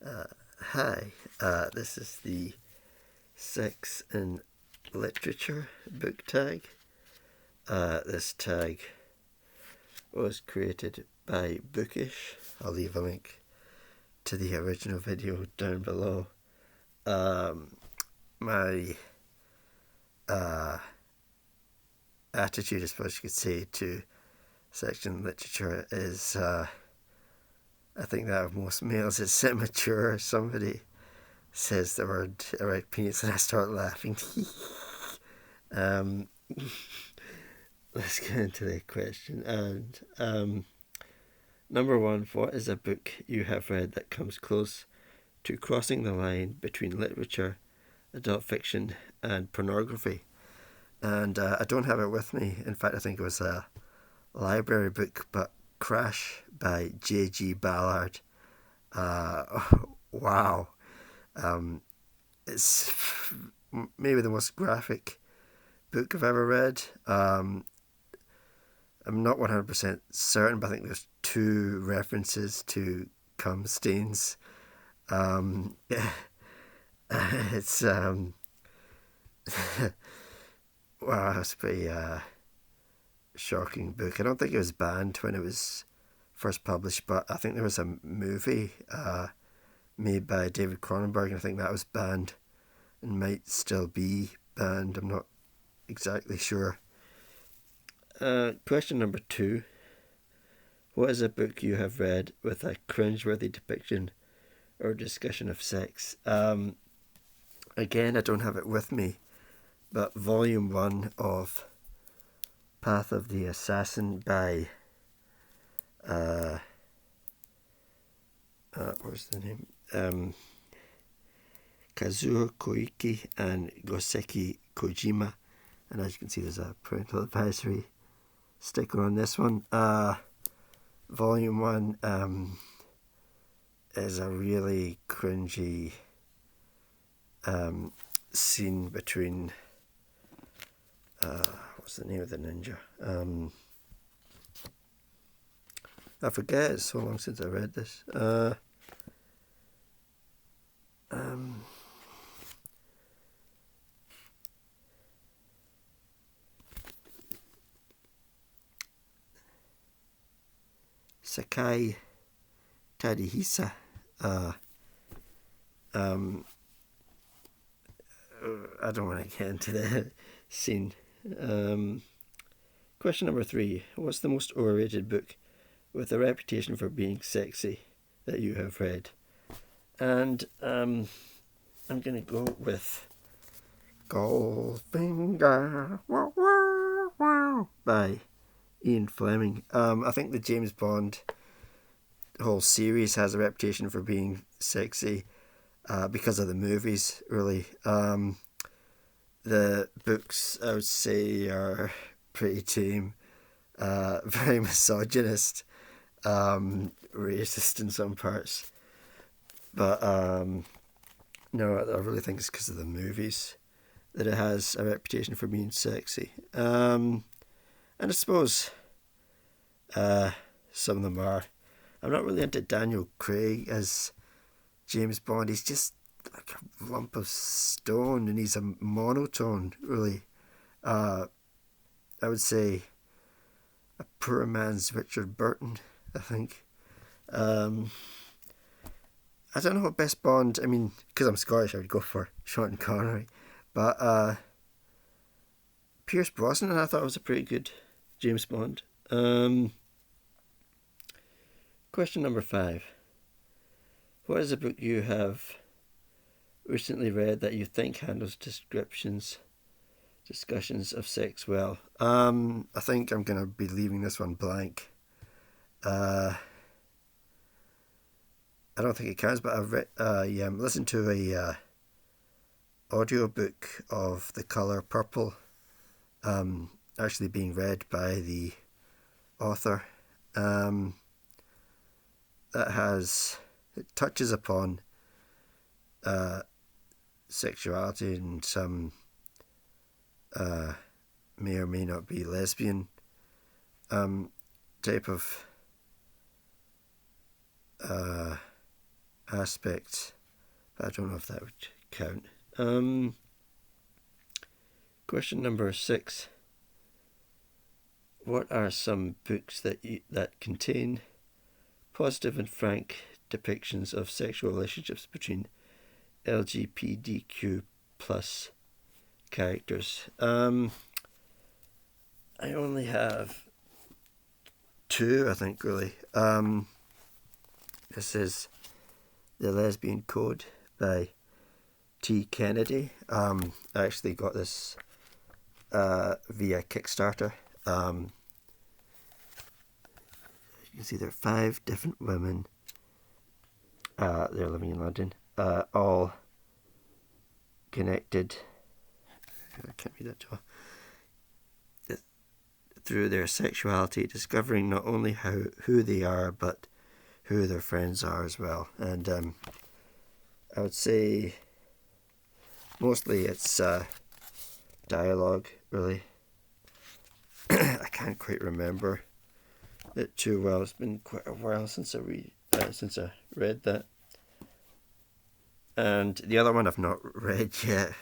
Uh, Hi, this is the Sex in Literature book tag. This tag was created by Bookish. I'll leave a link to the original video down below. My attitude, I suppose you could say, to section literature is, I think that of most males, it's immature. Somebody says the word erect penis and I start laughing. um, let's get into the question. And number one, what is a book you have read that comes close to crossing the line between literature, adult fiction, and pornography? And I don't have it with me. In fact, I think it was a library book, but Crash by J.G. Ballard. Wow. It's maybe the most graphic book I've ever read. I'm not 100% certain, but I think there's 2 references to cum stains. It's wow, it's a pretty shocking book. I don't think it was banned when it was first published, but I think there was a movie made by David Cronenberg, and I think that was banned and might still be banned. I'm not exactly sure. Question number 2. What is a book you have read with a cringeworthy depiction or discussion of sex? Again, I don't have it with me, but Volume 1 of Path of the Assassin by what's the name? Kazuo Koike and Goseki Kojima. And as you can see, there's a parental advisory sticker on this one. Volume 1 is a really cringy scene between what's the name of the ninja? I forget, it's so long since I read this. Sakai Tadihisa. I don't want to get into the scene. Question number 3. What's the most overrated book with a reputation for being sexy that you have read? And I'm going to go with Goldfinger by Ian Fleming. I think the James Bond whole series has a reputation for being sexy because of the movies, really. The books, I would say, are pretty tame, very misogynist, racist in some parts. But no, I really think it's because of the movies that it has a reputation for being sexy. And I suppose some of them are. I'm not really into Daniel Craig as James Bond. He's just like a lump of stone, and he's a monotone, really. I would say a poor man's Richard Burton, I think. I don't know what best Bond. I mean, because I'm Scottish, I would go for Sean Connery, but Pierce Brosnan, I thought was a pretty good James Bond. Question number 5. What is a book you have recently read that you think handles discussions of sex well? I think I'm going to be leaving this one blank. I don't think it counts, but I've listened to a audiobook of The Colour Purple, actually being read by the author. It touches upon sexuality and some may or may not be lesbian type of aspect, but I don't know if that would count. Question number 6. What are some books that contain positive and frank depictions of sexual relationships between LGBTQ plus characters? I only have 2, I think, really. This is The Lesbian Code by T. Kennedy. I actually got this via Kickstarter. You can see there are 5 different women. They're living in London, all connected. I can't read that too well. Through their sexuality, discovering not only who they are, but who their friends are as well. And I would say mostly it's dialogue, really. I can't quite remember it too well. It's been quite a while since I read that. And the other one I've not read yet.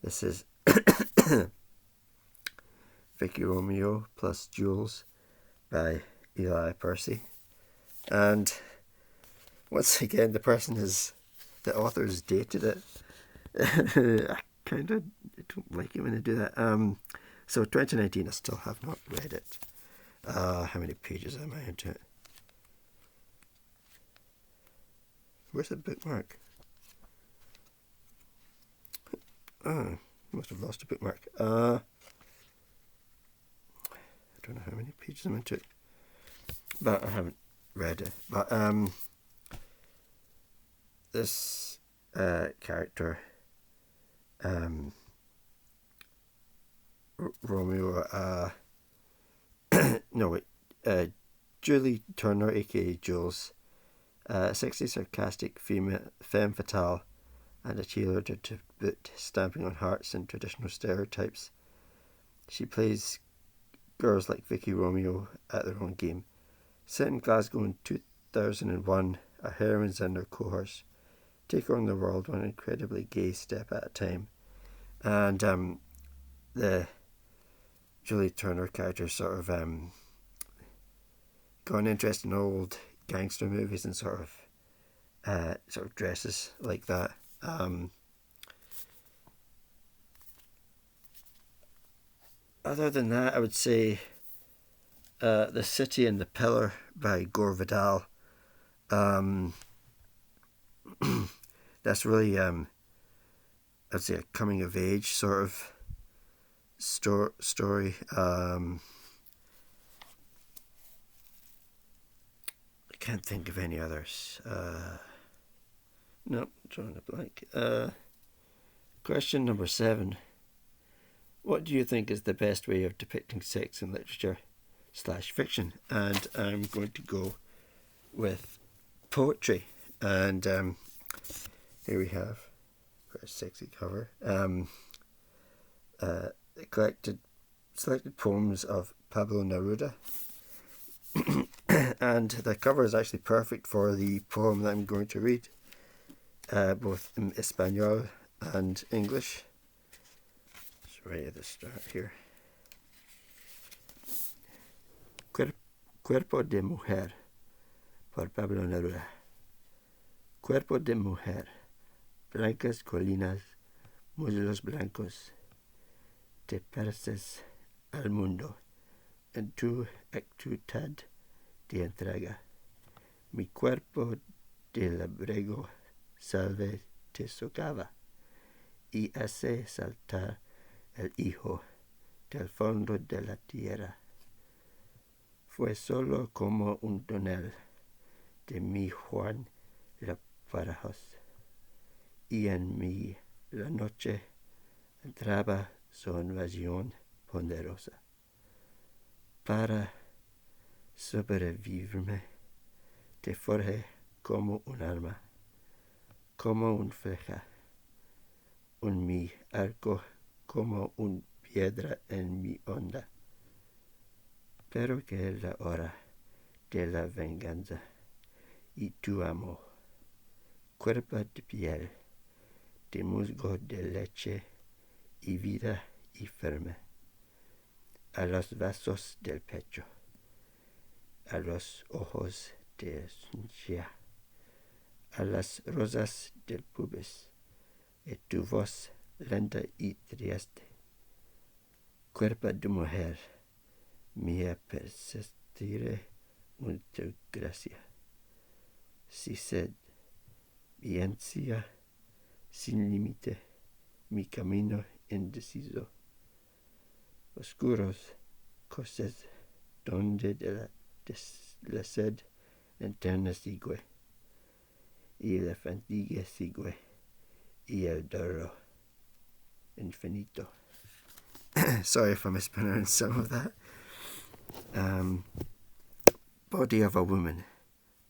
This is Vicky Romeo plus Jules by Eli Percy. And once again, the author has dated it. I kind of don't like it when they do that. So 2019, I still have not read it. How many pages am I into it? Where's the bookmark? Oh, must have lost a bookmark. I don't know how many pages I'm into it, but I haven't read it. But this character, Romeo, Julie Turner, aka Jules, sexy, sarcastic, femme fatale, and a cheerleader to boot, stamping on hearts and traditional stereotypes. She plays girls like Vicky Romeo at their own game. Set in Glasgow in 2001, our heroines and their cohorts take on the world one incredibly gay step at a time. And the Julie Turner character sort of got an interest in old gangster movies and sort of dresses like that. Other than that, I would say The City and the Pillar by Gore Vidal. That's really, I'd say, a coming of age sort of story. I can't think of any others. Nope, drawing a blank. Question number 7. What do you think is the best way of depicting sex in literature / fiction? And I'm going to go with poetry. And here we have a sexy cover. Selected poems of Pablo Neruda. And the cover is actually perfect for the poem that I'm going to read, both in Espanol and English. It's ready to start here. Cuerpo de mujer, por Pablo Neruda. Cuerpo de mujer, blancas colinas, muslos blancos. Te pareces al mundo en tu actitud de entrega. Mi cuerpo de labrego salve te socava y hace saltar el hijo del fondo de la tierra. Fue solo como un tonel de mi Juan la Badajoz, y en mí la noche entraba su invasión ponderosa. Para sobrevivirme, te forjé como un arma, como un flecha, un mi arco, como una piedra en mi onda. Pero que es la hora de la venganza y tu amor. cuerpo de piel, de musgo de leche y vida y firme, a los vasos del pecho, a los ojos de Sunshia, a las rosas del pubis, y tu voz lenta y triste. Cuerpo de mujer, mía persistiré en tu gracia. Si sed, viencia, sin límite, mi camino indeciso. Oscuros cosas donde de la sed eterna sigue, y la fatiga sigue, y el dolor infinito. Sorry if I mispronounced some of that. Body of a Woman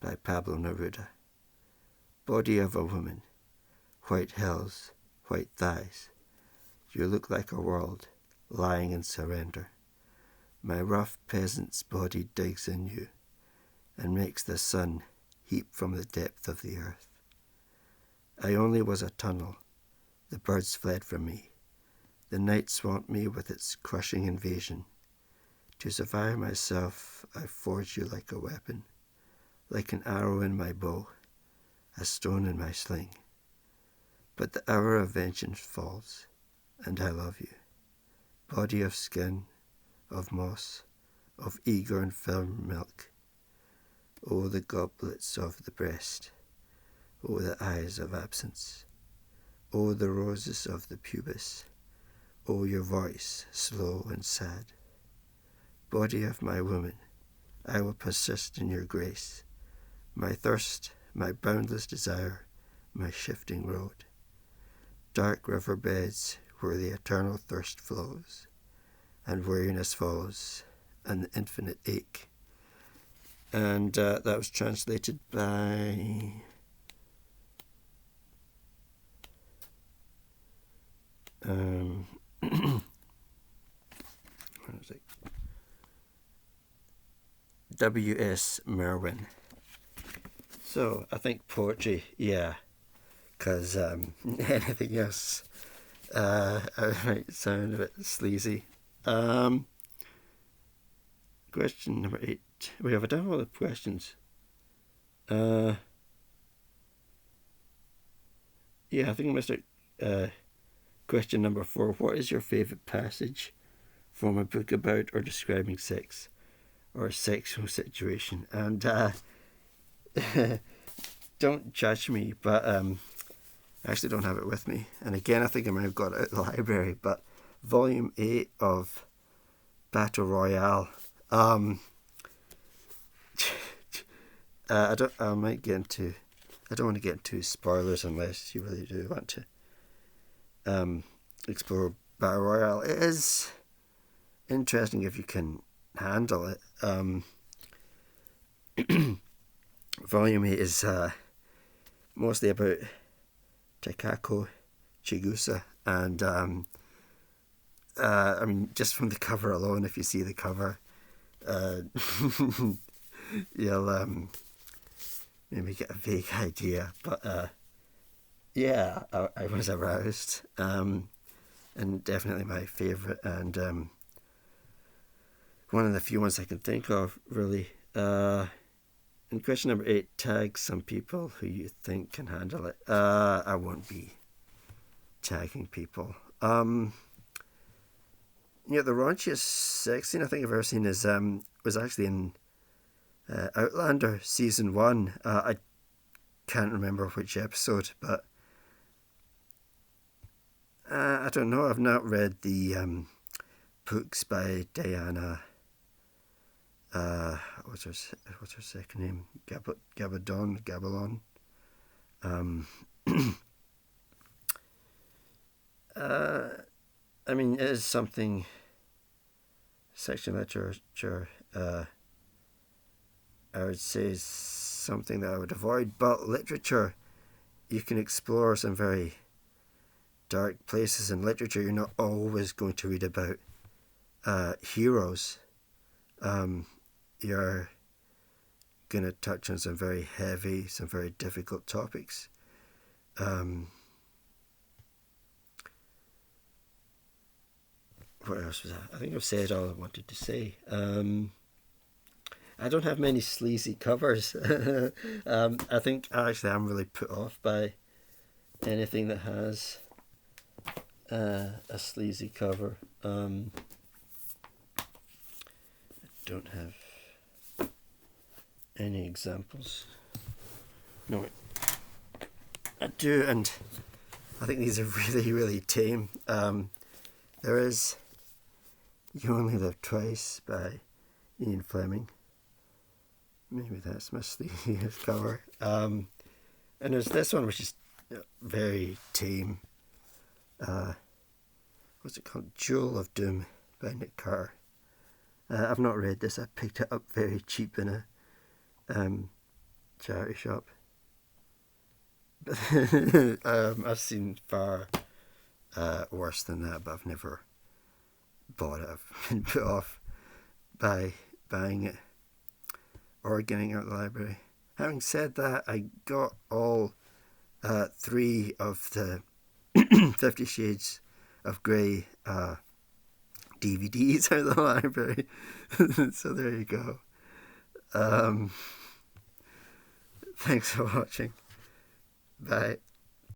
by Pablo Neruda. Body of a woman, white hills, white thighs. You look like a world lying in surrender. My rough peasant's body digs in you and makes the sun heap from the depth of the earth. I only was a tunnel. The birds fled from me. The night swamped me with its crushing invasion. To survive myself, I forged you like a weapon, like an arrow in my bow, a stone in my sling. But the hour of vengeance falls, and I love you. Body of skin, of moss, of eager and firm milk. Oh, the goblets of the breast. Oh, the eyes of absence. Oh, the roses of the pubis. Oh, your voice, slow and sad. Body of my woman, I will persist in your grace. My thirst, my boundless desire, my shifting road. Dark river beds where the eternal thirst flows, and weariness follows, and the infinite ache. And that was translated by what is it? W.S. Merwin. So I think poetry, yeah, because anything else might sound a bit sleazy. Question number 8. We have done all the questions. Yeah, I think I missed out. Question number 4. What is your favourite passage from a book about or describing sex or a sexual situation? And don't judge me, but I actually don't have it with me. And again, I think I might have got it at the library, but Volume 8 of Battle Royale. I don't want to get into spoilers unless you really do want to explore Battle Royale. It is interesting if you can handle it. Volume 8 is mostly about Takako Chigusa, and I mean, just from the cover alone, if you see the cover, you'll maybe get a vague idea. But yeah, I was aroused, and definitely my favourite, and one of the few ones I can think of, really. And question number 8, tag some people who you think can handle it. I won't be tagging people. The raunchiest sex scene I think I've ever seen is was actually in Outlander season 1. I can't remember which episode, but I don't know. I've not read the books by Diana. What's her second name? Gabaldon. I mean, it is something. Sexual literature, I would say, is something that I would avoid. But literature, you can explore some very dark places. In literature, you're not always going to read about heroes. You're going to touch on some very heavy, some very difficult topics. What else was that? I think I've said all I wanted to say. I don't have many sleazy covers. I think actually I'm really put off by anything that has a sleazy cover. I don't have any examples. No, I do, and I think these are really, really tame. There is You Only Live Twice by Ian Fleming. Maybe that's my sleaziest cover. And there's this one which is very tame. What's it called? Jewel of Doom by Nick Carter. I've not read this. I picked it up very cheap in a charity shop. I've seen far worse than that, but I've never bought it. I've been put off by buying it or getting it at the library. Having said that, I got all 3 of the 50 Shades of Grey DVDs out of the library. So there you go. Thanks for watching. Bye.